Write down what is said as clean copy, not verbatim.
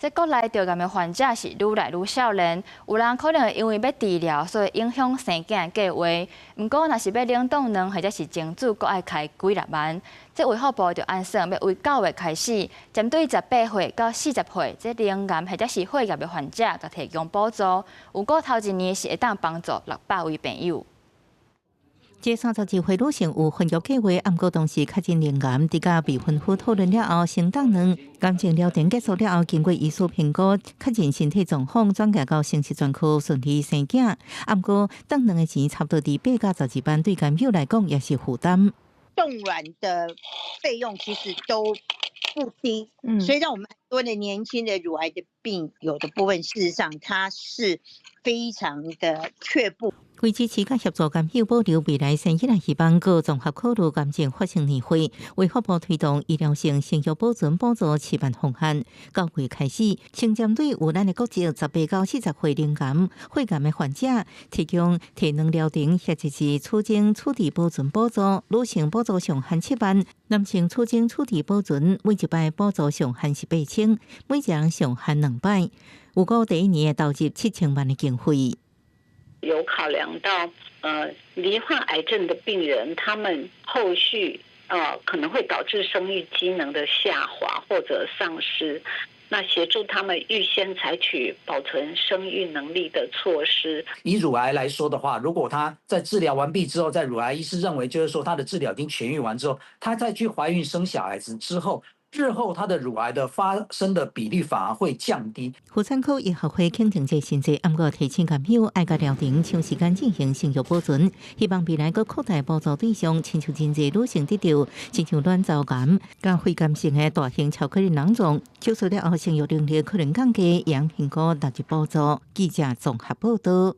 这国内着癌的患者是愈来愈少年，有人可能会因为要治疗，所以影响生囝计划。不过，若是要冷冻卵或者是精子，阁要开几十万。这卫福部就按算要为9月开始，针对18岁到40岁这灵癌或者是血癌的患者，甲提供补助。有过头一年是会当帮助600位朋友。这32岁女性有婚育计划，不过当时确诊灵癌，伫甲未婚夫讨论了后，先冻卵。感情聊天结束了后，经过医师评估，确诊身体状况，转介到生殖专科顺利生囝。不过冻卵的钱差不多伫8到12万，对男友来讲也是负担。冻卵的费用其实都不低，所以让我们很多的年轻的乳癌的病友的部分，事实上它是非常的却步。为支持甲协助癌友保留未来生育的希望，各综合考虑癌症发生年岁，卫福部推动医疗性生育保存补助7万方案。9月开始，先针对有咱的国籍18到40岁灵癌、血癌的患者，提供体能疗程或者是处精处地保存补助，女性补助上限7万，男性处精处地保存每一摆补助上限是8000，每一人上限2摆。有过第一年投入7000万的经费。有考量到罹患癌症的病人，他们后续可能会导致生育机能的下滑或者丧失，那协助他们预先采取保存生育能力的措施。以乳癌来说的话，如果他在治疗完毕之后，在乳癌医师认为就是说他的治疗已经痊愈完之后，他再去怀孕生小孩子之后，日后他的乳癌的发生的比率反而会降低。妇产科医学会肯定这新制，不过提醒癌友爱甲疗程长时间进行生育保存，希望未来阁扩大补助对象，亲像真侪女性得到，亲像卵巢癌、甲肺癌性的大型巧克力囊肿，手术了后生育能力可能降低，也评估纳入补助。记者综合报道。